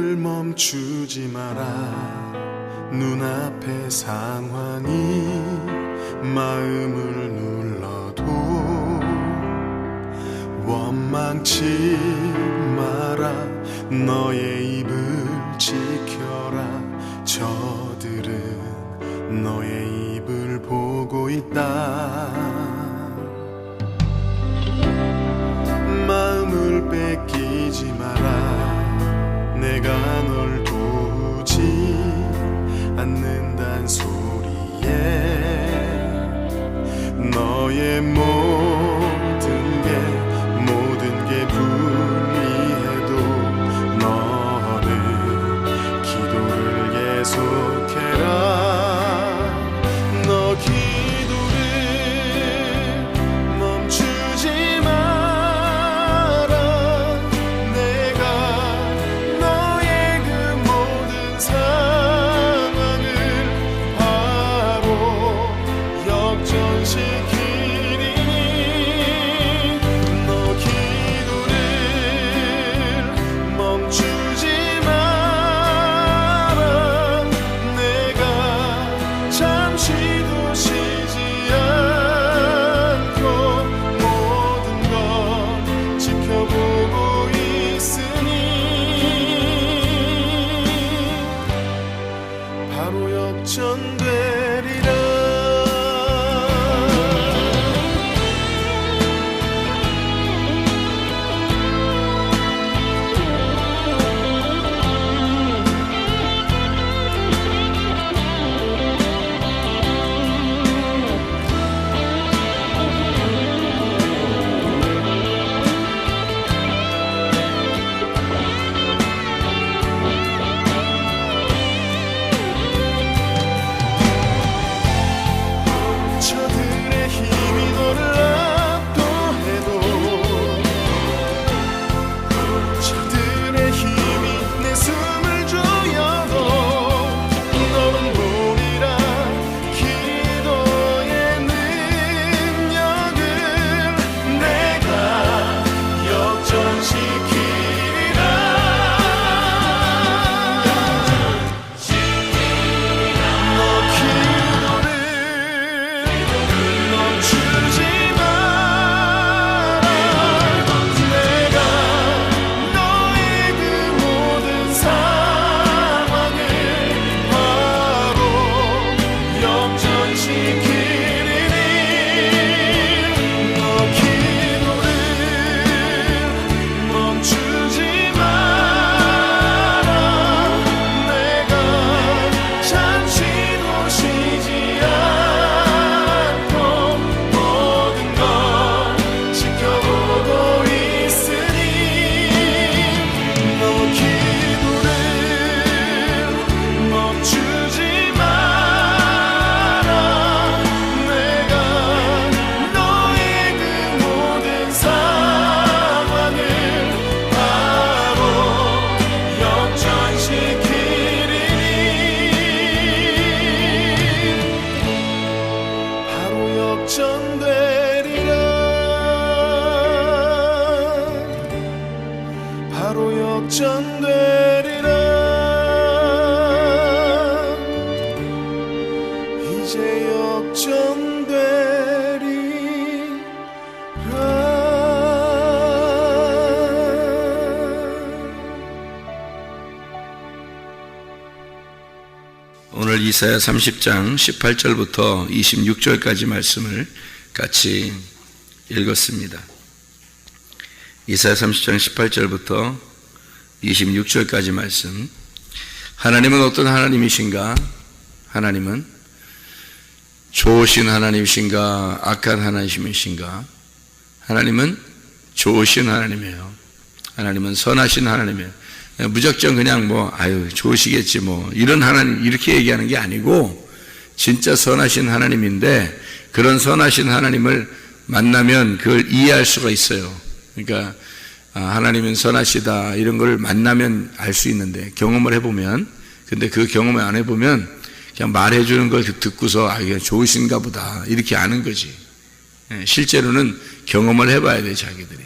마음을 멈추지 마라. 눈앞의 상황이 마음을 눌러도 원망치 마라. 너의 입을 지켜라. 저들은 너의 입을 보고 있다. 마음을 뺏기지 마라. 내가 널 도우지 않는단 소리에 너의 모든 게 불리해도 너는 기도를 계속해라. 너 기도를 멈추지 마라. 내가 너의 그 모든 상황을 바로 역전시키리니 너 기도를 멈추지 마라. 내가 잠시도 쉬지 않고 모든 걸 지켜보고 있으니 바로 역전되리라. 저들의 힘이 너를 압도해도 저들의 힘이 내 숨을 조여도 너는 보리라. 기도의 능력을 내가 역전시키리라. 너 기도를 멈추지 마라. 내가 너의 그 모든 상황을 바로 역전시키리니 너 기도를 멈추지 마라. 내가 잠시도 쉬지 않고 모든 걸 지켜보고 있으니 너 기도를 멈추지 마라. 내가 너의 그 모든 상황을 바로 역전시키리니 바로 역전되리라. 바로 역전되리라. 이제 역전되리라. 오늘 이사야 30장 18절부터 26절까지 말씀을 같이 읽었습니다. 이사야 30장 18절부터 26절까지 말씀. 하나님은 어떤 하나님이신가? 하나님은 좋으신 하나님이신가? 악한 하나님이신가? 하나님은 좋으신 하나님이에요. 하나님은 선하신 하나님이에요. 무작정 그냥 좋으시겠지 이런 하나님 이렇게 얘기하는 게 아니고 진짜 선하신 하나님인데 그런 선하신 하나님을 만나면 그걸 이해할 수가 있어요. 그러니까 하나님은 선하시다 이런 걸 만나면 알 수 있는데 경험을 해보면, 근데 그 경험을 안 해보면 그냥 말해주는 걸 듣고서 이게 좋으신가 보다 이렇게 아는 거지. 실제로는 경험을 해봐야 돼. 자기들이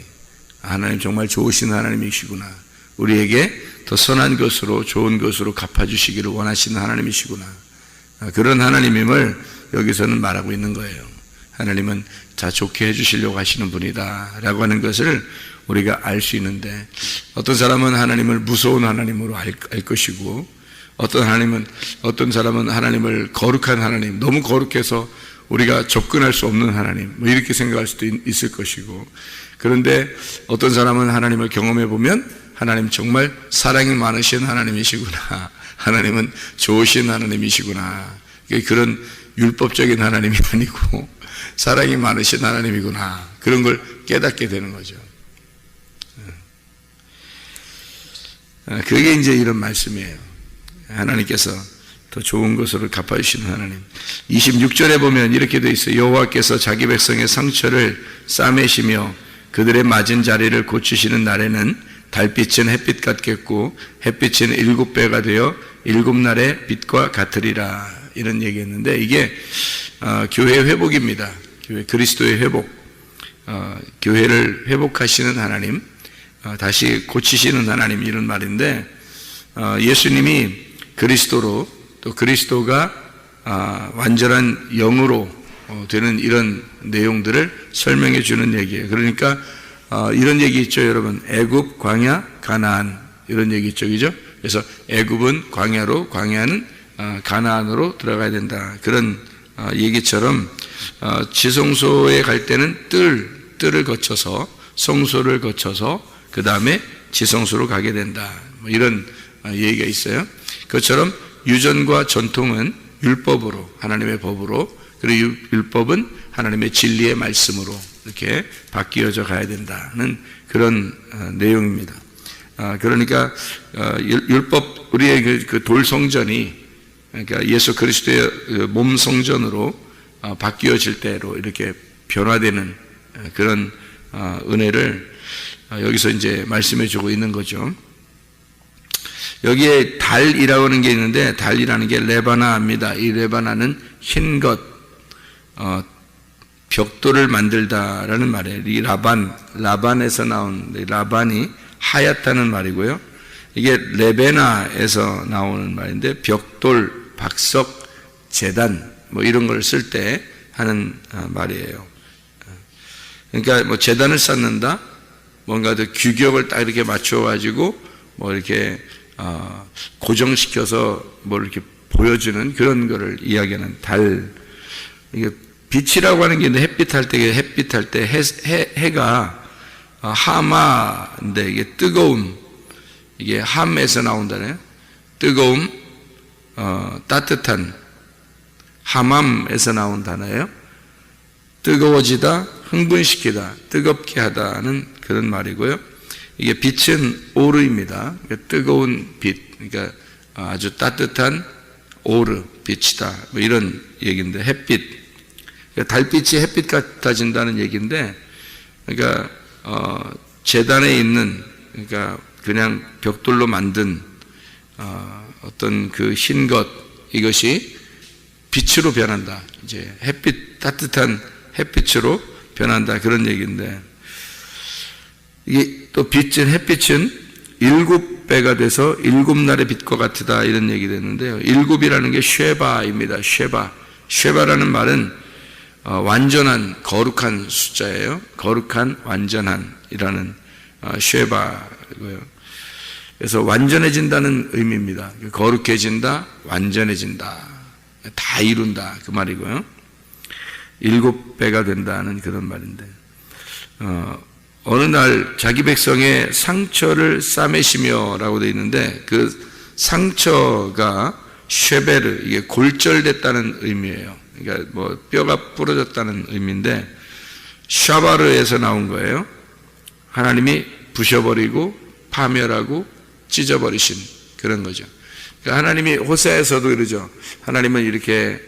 하나님 정말 좋으신 하나님이시구나, 우리에게 더 선한 것으로 좋은 것으로 갚아주시기를 원하시는 하나님이시구나. 그런 하나님임을 여기서는 말하고 있는 거예요. 하나님은 다 좋게 해주시려고 하시는 분이다 라고 하는 것을 우리가 알 수 있는데, 어떤 사람은 하나님을 무서운 하나님으로 알 것이고, 어떤 사람은 하나님을 거룩한 하나님, 너무 거룩해서 우리가 접근할 수 없는 하나님, 뭐 이렇게 생각할 수도 있을 것이고, 그런데 어떤 사람은 하나님을 경험해 보면 하나님 정말 사랑이 많으신 하나님이시구나, 하나님은 좋으신 하나님이시구나, 그런 율법적인 하나님이 아니고 사랑이 많으신 하나님이구나, 그런 걸 깨닫게 되는 거죠. 그게 이제 이런 말씀이에요. 하나님께서 더 좋은 것으로 갚아주시는 하나님. 26절에 보면 이렇게 되어 있어요. 여호와께서 자기 백성의 상처를 싸매시며 그들의 맞은 자리를 고치시는 날에는 달빛은 햇빛 같겠고 햇빛은 7배가 되어 7날의 빛과 같으리라, 이런 얘기했는데, 이게 교회의 회복입니다. 교회 그리스도의 회복, 교회를 회복하시는 하나님, 다시 고치시는 하나님, 이런 말인데, 예수님이 그리스도로, 또 그리스도가 완전한 영으로 되는 이런 내용들을 설명해 주는 얘기예요. 그러니까 이런 얘기 있죠, 여러분. 애굽, 광야, 가나안, 이런 얘기 있죠, 그죠? 그래서 애굽은 광야로, 광야는 가나안으로 들어가야 된다, 그런 얘기처럼 지성소에 갈 때는 뜰을 거쳐서, 성소를 거쳐서 그 다음에 지성소로 가게 된다, 뭐 이런 얘기가 있어요. 그것처럼 유전과 전통은 율법으로, 하나님의 법으로, 그리고 율법은 하나님의 진리의 말씀으로 이렇게 바뀌어져 가야 된다는 그런 내용입니다. 그러니까 율법, 우리의 그 돌 성전이, 그러니까 예수 그리스도의 몸 성전으로 바뀌어질 때로 이렇게 변화되는 그런 은혜를 여기서 이제 말씀해 주고 있는 거죠. 여기에 달이라고 하는 게 있는데, 달이라는 게 레바나입니다. 이 레바나는 흰 것, 벽돌을 만들다라는 말이에요. 이 라반에서 나온, 라반이 하얗다는 말이고요. 이게 레베나에서 나오는 말인데, 벽돌, 박석, 제단, 뭐 이런 걸 쓸 때 하는 말이에요. 그러니까 뭐 제단을 쌓는다, 뭔가 더 규격을 딱 이렇게 맞춰가지고 뭐 이렇게 고정시켜서 뭘 이렇게 보여주는 그런 거를 이야기하는 달. 이게 빛이라고 하는 게 있는데, 햇빛 할 때 해가 하마인데, 이게 뜨거움, 이게 함에서 나온다네요. 뜨거움, 따뜻한, 하맘에서 나온 단어예요. 뜨거워지다, 흥분시키다, 뜨겁게 하다는 그런 말이고요. 이게 빛은 오르입니다. 그러니까 뜨거운 빛, 그러니까 아주 따뜻한 오르, 빛이다, 뭐 이런 얘기인데, 햇빛, 그러니까 달빛이 햇빛 같아진다는 얘기인데, 그러니까 제단에 있는, 그러니까 그냥 벽돌로 만든 어떤 그 흰 것, 이것이 빛으로 변한다. 이제 햇빛, 따뜻한 햇빛으로 변한다, 그런 얘기인데, 이게 또 햇빛은 7배가 돼서 7날의 빛과 같으다, 이런 얘기 됐는데요. 7이라는 게 쉐바입니다. 쉐바라는 말은 완전한, 거룩한 숫자예요. 거룩한, 완전한이라는 쉐바고요. 그래서 완전해진다는 의미입니다. 거룩해진다, 완전해진다, 다 이룬다, 그 말이고요. 7배가 된다는 그런 말인데, 어느 날 자기 백성의 상처를 싸매시며 라고 되어 있는데, 그 상처가 쉐베르, 이게 골절됐다는 의미예요. 그러니까 뭐 뼈가 부러졌다는 의미인데, 샤바르에서 나온 거예요. 하나님이 부셔버리고 파멸하고 찢어버리신 그런 거죠. 그러니까 하나님이 호세아에서도 이러죠. 하나님은 이렇게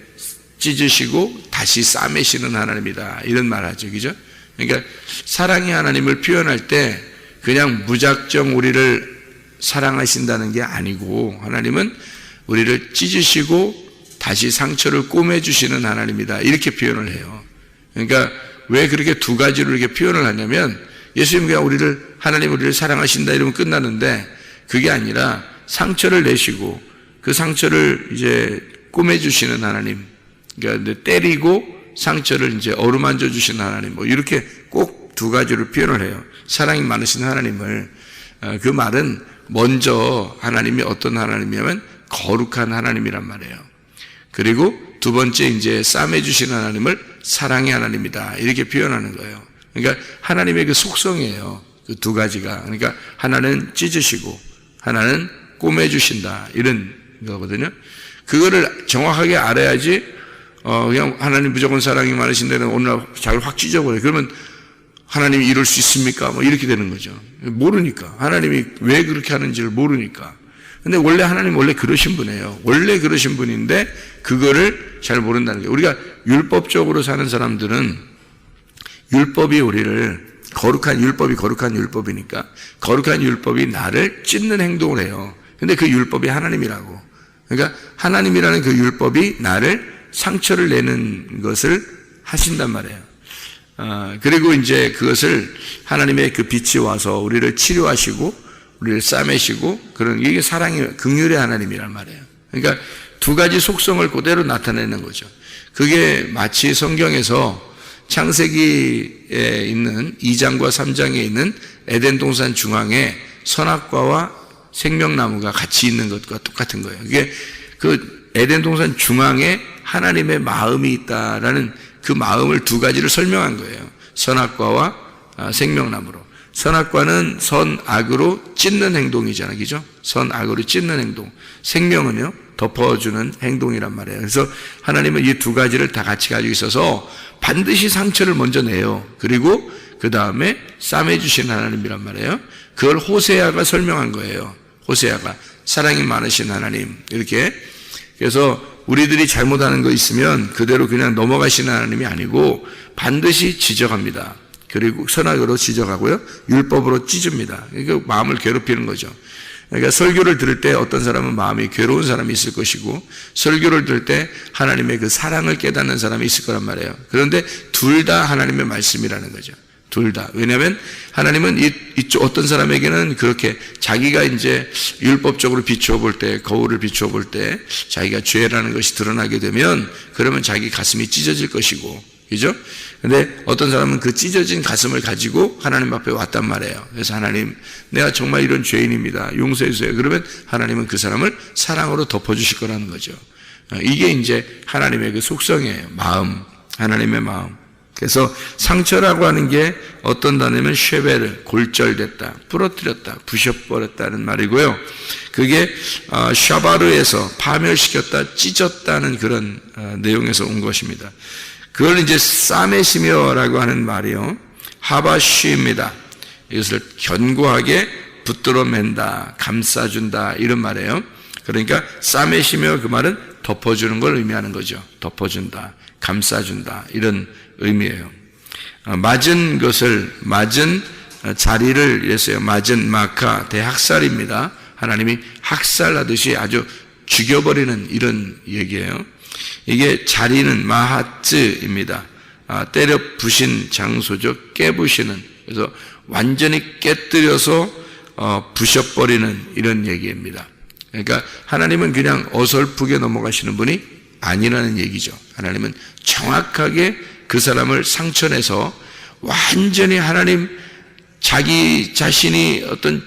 찢으시고 다시 싸매시는 하나님이다, 이런 말 하죠, 그죠? 그러니까 사랑의 하나님을 표현할 때 그냥 무작정 우리를 사랑하신다는 게 아니고, 하나님은 우리를 찢으시고 다시 상처를 꼬매주시는 하나님이다, 이렇게 표현을 해요. 그러니까 왜 그렇게 두 가지로 이렇게 표현을 하냐면, 예수님 그냥 하나님 우리를 사랑하신다 이러면 끝나는데, 그게 아니라 상처를 내시고 그 상처를 이제 꼬매주시는 하나님, 그러니까 때리고 상처를 이제 어루만져 주시는 하나님, 뭐 이렇게 꼭 두 가지로 표현을 해요. 사랑이 많으신 하나님을. 그 말은 먼저 하나님이 어떤 하나님이냐면 거룩한 하나님이란 말이에요. 그리고 두 번째 이제 싸매 주시는 하나님을 사랑의 하나님이다, 이렇게 표현하는 거예요. 그러니까 하나님의 그 속성이에요. 그 두 가지가. 그러니까 하나는 찢으시고 하나는 꼬매 주신다, 이런 거거든요. 그거를 정확하게 알아야지 그냥 하나님 무조건 사랑이 많으신 데는 오늘 날 자기를 확 찢어버려요. 그러면 하나님이 이럴 수 있습니까? 뭐 이렇게 되는 거죠. 모르니까. 하나님이 왜 그렇게 하는지를 모르니까. 근데 원래 하나님 원래 그러신 분이에요. 원래 그러신 분인데 그거를 잘 모른다는 거예요. 우리가 율법적으로 사는 사람들은 율법이 우리를 거룩한 율법이니까 거룩한 율법이 나를 찢는 행동을 해요. 근데 그 율법이 하나님이라고. 그러니까 하나님이라는 그 율법이 나를 상처를 내는 것을 하신단 말이에요. 그리고 이제 그것을 하나님의 그 빛이 와서 우리를 치료하시고 우리를 싸매시고 그런, 이게 사랑의 긍휼의 하나님이란 말이에요. 그러니까 두 가지 속성을 그대로 나타내는 거죠. 그게 마치 성경에서 창세기에 있는 2장과 3장에 있는 에덴 동산 중앙에 선악과와 생명나무가 같이 있는 것과 똑같은 거예요. 이게 그 에덴 동산 중앙에 하나님의 마음이 있다라는 그 마음을 두 가지를 설명한 거예요. 선악과와 생명나무로. 선악과는 선악으로 찢는 행동이잖아요. 그죠? 선악으로 찢는 행동. 생명은요, 덮어주는 행동이란 말이에요. 그래서 하나님은 이 두 가지를 다 같이 가지고 있어서 반드시 상처를 먼저 내요. 그리고 그 다음에 싸매주신 하나님이란 말이에요. 그걸 호세아가 설명한 거예요. 호세아가 사랑이 많으신 하나님, 이렇게. 그래서 우리들이 잘못하는 거 있으면 그대로 그냥 넘어가시는 하나님이 아니고 반드시 지적합니다. 그리고 선악으로 지적하고요, 율법으로 찢습니다. 그러니까 마음을 괴롭히는 거죠. 그러니까 설교를 들을 때 어떤 사람은 마음이 괴로운 사람이 있을 것이고, 설교를 들을 때 하나님의 그 사랑을 깨닫는 사람이 있을 거란 말이에요. 그런데 둘 다 하나님의 말씀이라는 거죠. 둘 다. 왜냐하면 하나님은 이쪽 어떤 사람에게는 그렇게 자기가 이제 율법적으로 비추어 볼 때, 거울을 비추어 볼 때 자기가 죄라는 것이 드러나게 되면 그러면 자기 가슴이 찢어질 것이고, 그죠? 근데 어떤 사람은 그 찢어진 가슴을 가지고 하나님 앞에 왔단 말이에요. 그래서 하나님, 내가 정말 이런 죄인입니다, 용서해 주세요. 그러면 하나님은 그 사람을 사랑으로 덮어주실 거라는 거죠. 이게 이제 하나님의 그 속성이에요. 마음, 하나님의 마음. 그래서 상처라고 하는 게 어떤 단어냐면 쉐베르, 골절됐다, 부러뜨렸다, 부셔버렸다는 말이고요. 그게 샤바르에서 파멸시켰다, 찢었다는 그런 내용에서 온 것입니다. 그걸 이제 싸매시며라고 하는 말이요, 하바쉬입니다. 이것을 견고하게 붙들어 맨다, 감싸준다, 이런 말이에요. 그러니까 싸매시며, 그 말은 덮어주는 걸 의미하는 거죠. 덮어준다, 감싸준다, 이런 의미예요. 맞은 것을, 맞은 자리를 했어요. 맞은 마카, 대학살입니다. 하나님이 학살하듯이 아주 죽여버리는 이런 얘기예요. 이게 자리는 마하츠입니다. 때려 부신 장소죠. 깨부시는. 그래서 완전히 깨뜨려서 부셔버리는 이런 얘기입니다. 그러니까 하나님은 그냥 어설프게 넘어가시는 분이 아니라는 얘기죠. 하나님은 정확하게 그 사람을 상처내서 완전히 하나님, 자기 자신이 어떤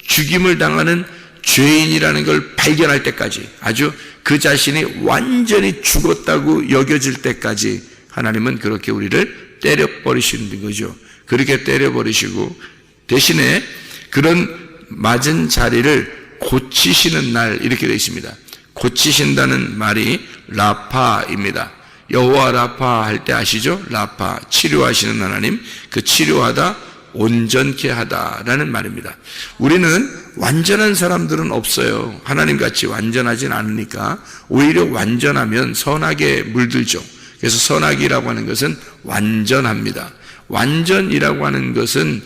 죽임을 당하는 죄인이라는 걸 발견할 때까지, 아주 그 자신이 완전히 죽었다고 여겨질 때까지 하나님은 그렇게 우리를 때려버리시는 거죠. 그렇게 때려버리시고 대신에 그런 맞은 자리를 고치시는 날, 이렇게 되어 있습니다. 고치신다는 말이 라파입니다. 여호와 라파 할 때 아시죠? 라파, 치료하시는 하나님, 그 치료하다, 온전케 하다라는 말입니다. 우리는 완전한 사람들은 없어요. 하나님같이 완전하진 않으니까 오히려 완전하면 선악에 물들죠. 그래서 선악이라고 하는 것은 완전합니다. 완전이라고 하는 것은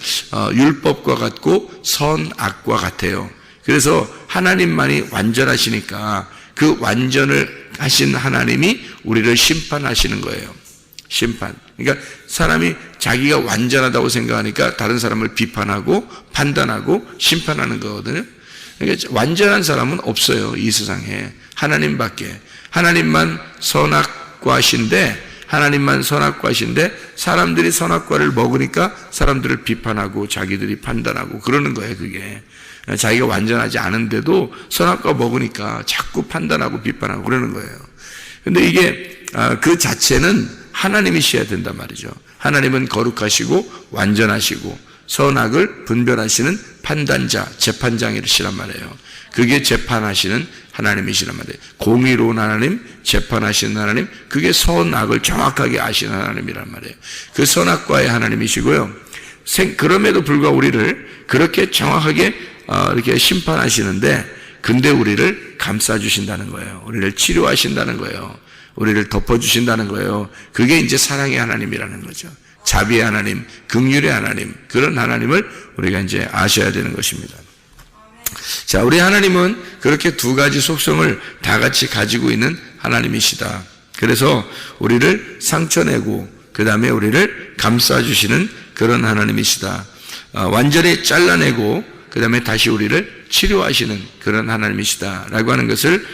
율법과 같고 선악과 같아요. 그래서 하나님만이 완전하시니까 그 완전을 하신 하나님이 우리를 심판하시는 거예요. 심판. 그러니까 사람이 자기가 완전하다고 생각하니까 다른 사람을 비판하고 판단하고 심판하는 거거든요. 그러니까 완전한 사람은 없어요. 이 세상에. 하나님밖에. 하나님만 선악과신데 사람들이 선악과를 먹으니까 사람들을 비판하고 자기들이 판단하고 그러는 거예요. 그게 자기가 완전하지 않은데도 선악과 먹으니까 자꾸 판단하고 비판하고 그러는 거예요. 근데 이게 그 자체는 하나님이셔야 된단 말이죠. 하나님은 거룩하시고 완전하시고 선악을 분별하시는 판단자, 재판장이시란 말이에요. 그게 재판하시는 하나님이시란 말이에요. 공의로운 하나님, 재판하시는 하나님, 그게 선악을 정확하게 아시는 하나님이란 말이에요. 그 선악과의 하나님이시고요. 그럼에도 불구하고 우리를 그렇게 정확하게 이렇게 심판하시는데, 근데 우리를 감싸주신다는 거예요. 우리를 치료하신다는 거예요. 우리를 덮어주신다는 거예요. 그게 이제 사랑의 하나님이라는 거죠. 자비의 하나님, 긍휼의 하나님, 그런 하나님을 우리가 이제 아셔야 되는 것입니다. 자, 우리 하나님은 그렇게 두 가지 속성을 다 같이 가지고 있는 하나님이시다. 그래서 우리를 상처내고 그 다음에 우리를 감싸주시는 그런 하나님이시다. 완전히 잘라내고 그 다음에 다시 우리를 치료하시는 그런 하나님이시다라고 하는 것을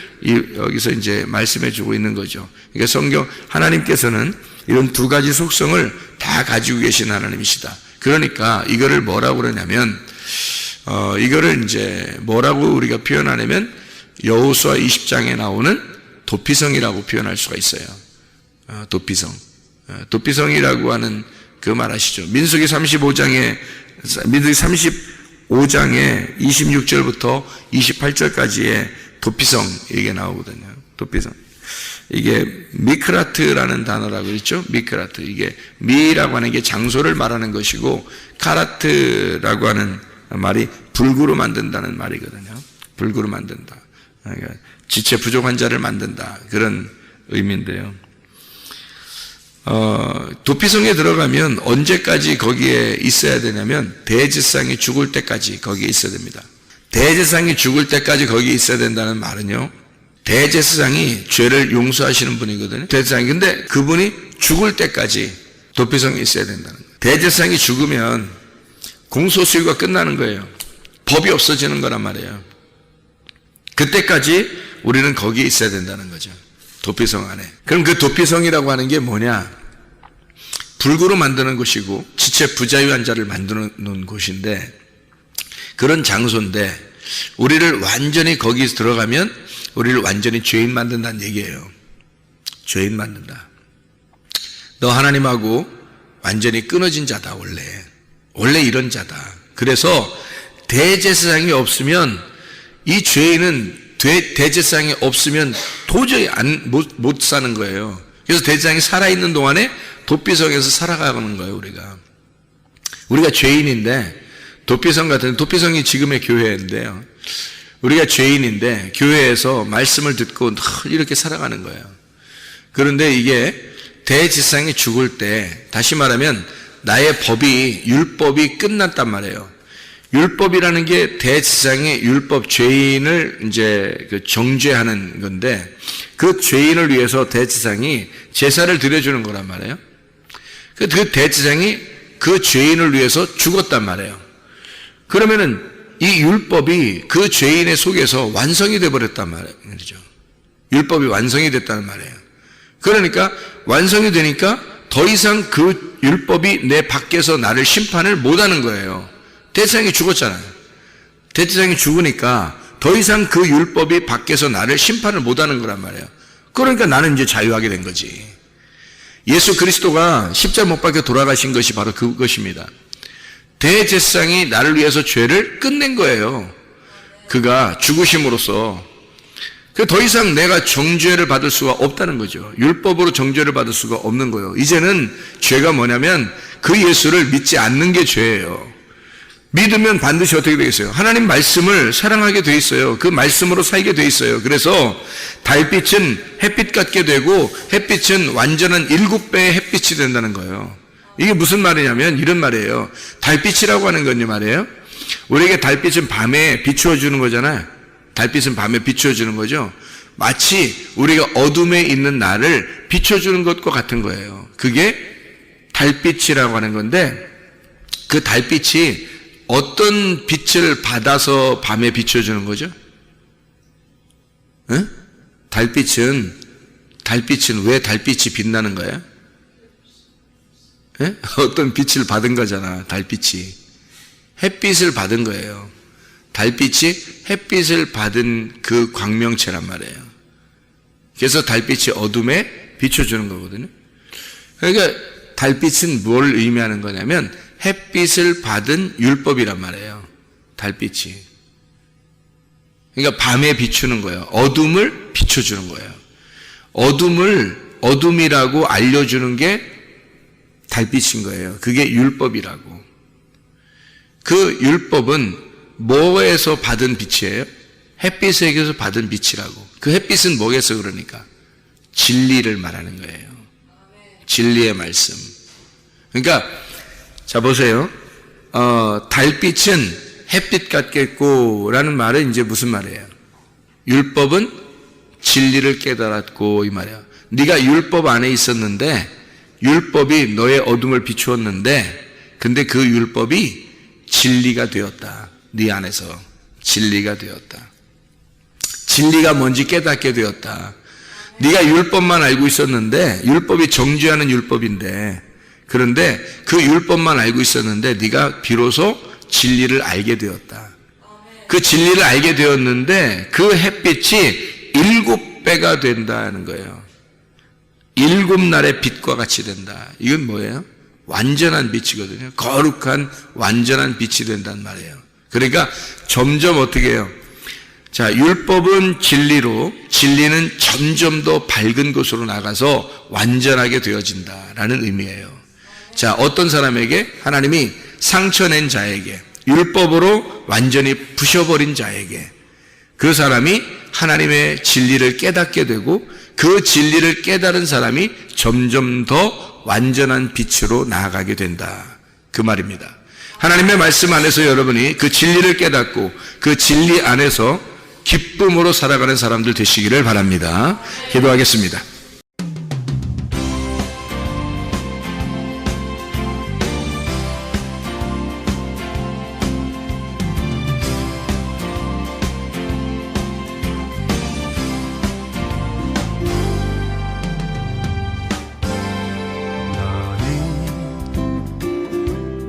여기서 이제 말씀해 주고 있는 거죠. 그러니까 성경 하나님께서는 이런 두 가지 속성을 다 가지고 계신 하나님이시다. 그러니까 이거를 뭐라고 그러냐면 이거를 이제 뭐라고 우리가 표현하냐면 여호수아 20장에 나오는 도피성이라고 표현할 수가 있어요. 도피성. 도피성이라고 하는 그 말 아시죠? 민수기 35장에 26절부터 28절까지의 도피성 얘기가 나오거든요. 도피성. 이게 미크라트라는 단어라고 그랬죠? 미크라트. 이게 미라고 하는 게 장소를 말하는 것이고 카라트라고 하는 말이 불구로 만든다는 말이거든요. 불구로 만든다. 그러니까 지체 부족한 자를 만든다. 그런 의미인데요. 도피성에 들어가면 언제까지 거기에 있어야 되냐면 대제사장이 죽을 때까지 거기에 있어야 됩니다. 대제사장이 죽을 때까지 거기에 있어야 된다는 말은요, 대제사장이 죄를 용서하시는 분이거든요. 대제사장이. 근데 그분이 죽을 때까지 도피성에 있어야 된다는 거예요. 대제사장이 죽으면 공소시효가 끝나는 거예요. 법이 없어지는 거란 말이에요. 그때까지 우리는 거기에 있어야 된다는 거죠. 도피성 안에. 그럼 그 도피성이라고 하는 게 뭐냐? 불구로 만드는 곳이고 지체 부자유한 자를 만드는 곳인데, 그런 장소인데 우리를 완전히 거기 들어가면 우리를 완전히 죄인 만든다는 얘기예요. 죄인 만든다. 너 하나님하고 완전히 끊어진 자다. 원래 이런 자다. 그래서 대제사장이 없으면 이 죄인은 대제사장이 없으면 도저히 못 사는 거예요. 그래서 대제사장이 살아있는 동안에 도피성에서 살아가는 거예요. 우리가 죄인인데, 도피성이 지금의 교회인데요, 우리가 죄인인데 교회에서 말씀을 듣고 이렇게 살아가는 거예요. 그런데 이게 대제사장이 죽을 때, 다시 말하면 나의 율법이 끝났단 말이에요. 율법이라는 게 대제사장의 율법, 죄인을 이제 정죄하는 건데, 그 죄인을 위해서 대제사장이 제사를 드려주는 거란 말이에요. 그 대제사장이 그 죄인을 위해서 죽었단 말이에요. 그러면은 이 율법이 그 죄인의 속에서 완성이 되어버렸단 말이죠. 율법이 완성이 됐다는 말이에요. 그러니까 완성이 되니까 더 이상 그 율법이 내 밖에서 나를 심판을 못하는 거예요. 대제사장이 죽었잖아요. 대제사장이 죽으니까 더 이상 그 율법이 밖에서 나를 심판을 못하는 거란 말이에요. 그러니까 나는 이제 자유하게 된 거지. 예수 그리스도가 십자가 못 박혀 돌아가신 것이 바로 그것입니다. 대제사장이 나를 위해서 죄를 끝낸 거예요. 그가 죽으심으로써. 더 이상 내가 정죄를 받을 수가 없다는 거죠. 율법으로 정죄를 받을 수가 없는 거예요. 이제는 죄가 뭐냐면 그 예수를 믿지 않는 게 죄예요. 믿으면 반드시 어떻게 되겠어요? 하나님 말씀을 사랑하게 돼 있어요. 그 말씀으로 살게 돼 있어요. 그래서 달빛은 햇빛 같게 되고 햇빛은 완전한 7배의 햇빛이 된다는 거예요. 이게 무슨 말이냐면 이런 말이에요. 달빛이라고 하는 건요 말이에요, 우리에게 달빛은 밤에 비추어 주는 거잖아요. 달빛은 밤에 비추어 주는 거죠. 마치 우리가 어둠에 있는 나를 비춰 주는 것과 같은 거예요. 그게 달빛이라고 하는 건데, 그 달빛이 어떤 빛을 받아서 밤에 비춰주는 거죠? 에? 달빛은 왜 달빛이 빛나는 거예요? 에? 어떤 빛을 받은 거잖아, 달빛이. 햇빛을 받은 거예요. 달빛이 햇빛을 받은 그 광명체란 말이에요. 그래서 달빛이 어둠에 비춰주는 거거든요. 그러니까 달빛은 뭘 의미하는 거냐면 햇빛을 받은 율법이란 말이에요. 달빛이. 그러니까 밤에 비추는 거예요. 어둠을 비춰주는 거예요. 어둠이라고 알려주는 게 달빛인 거예요. 그게 율법이라고. 그 율법은 뭐에서 받은 빛이에요? 햇빛에게서 받은 빛이라고. 그 햇빛은 뭐겠어 그러니까? 진리를 말하는 거예요. 진리의 말씀. 그러니까 자 보세요. 달빛은 햇빛 같겠고 라는 말은 이제 무슨 말이에요? 율법은 진리를 깨달았고 이 말이에요. 네가 율법 안에 있었는데 율법이 너의 어둠을 비추었는데 근데 그 율법이 진리가 되었다. 네 안에서 진리가 되었다. 진리가 뭔지 깨닫게 되었다. 네가 율법만 알고 있었는데 율법이 정죄하는 율법인데 그런데 그 율법만 알고 있었는데 네가 비로소 진리를 알게 되었다. 그 진리를 알게 되었는데 그 햇빛이 7배가 된다는 거예요. 7날의 빛과 같이 된다. 이건 뭐예요? 완전한 빛이거든요. 거룩한 완전한 빛이 된단 말이에요. 그러니까 점점 어떻게 해요? 자, 율법은 진리로, 진리는 점점 더 밝은 곳으로 나가서 완전하게 되어진다라는 의미예요. 자, 어떤 사람에게? 하나님이 상처낸 자에게, 율법으로 완전히 부셔버린 자에게 그 사람이 하나님의 진리를 깨닫게 되고 그 진리를 깨달은 사람이 점점 더 완전한 빛으로 나아가게 된다. 그 말입니다. 하나님의 말씀 안에서 여러분이 그 진리를 깨닫고 그 진리 안에서 기쁨으로 살아가는 사람들 되시기를 바랍니다. 기도하겠습니다.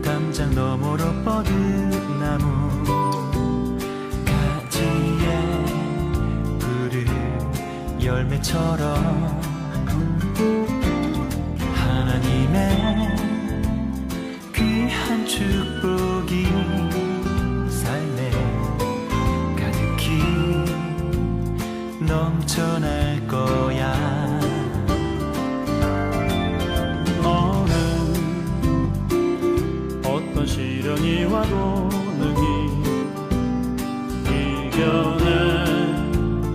담장 너머로 뻗은 나무 가지에 푸른 열매처럼 하나님의 귀한 축복이 삶에 가득히 넘쳐날 거야. 시련이 와도 능히 이겨내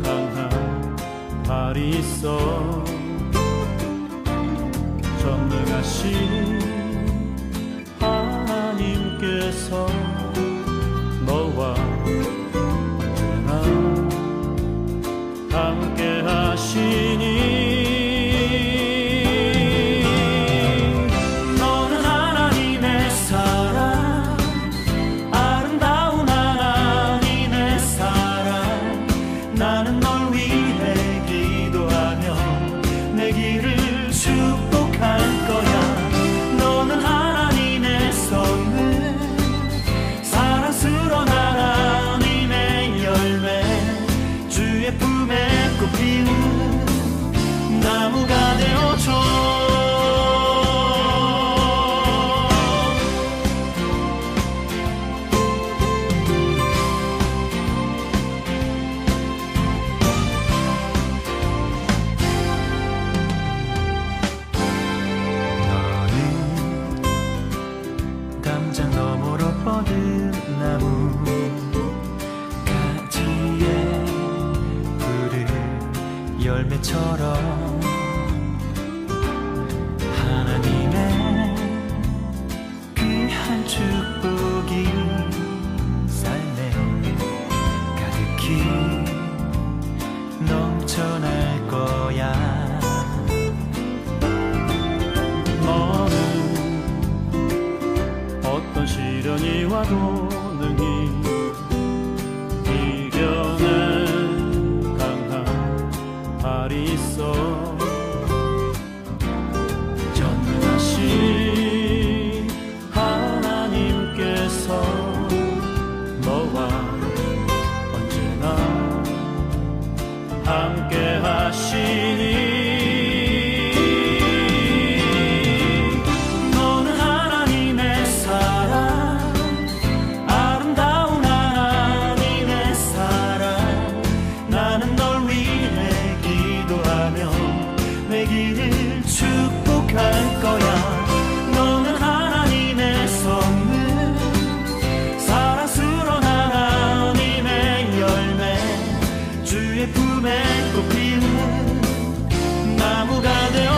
강한 발이 있어. 전능하신 하나님께서 너와 언제나 함께 하시니 나무가 되어줘. 너는 담장 너머로 뻗은 나무 가지에 푸른 열매처럼 하나님의 귀한 축복이 삶에 가득히 넘쳐날 거야. 너는 어떤 시련이 와도 함께 하시니 너는 하나님의 사랑 아름다운 하나님의 사랑 나는 널 위해 기도하며 내 길을 축복할 거야 너는 하나님의 선물 사랑스러운 하나님의 열매 주의 품에 꽃 피는 나무가 되어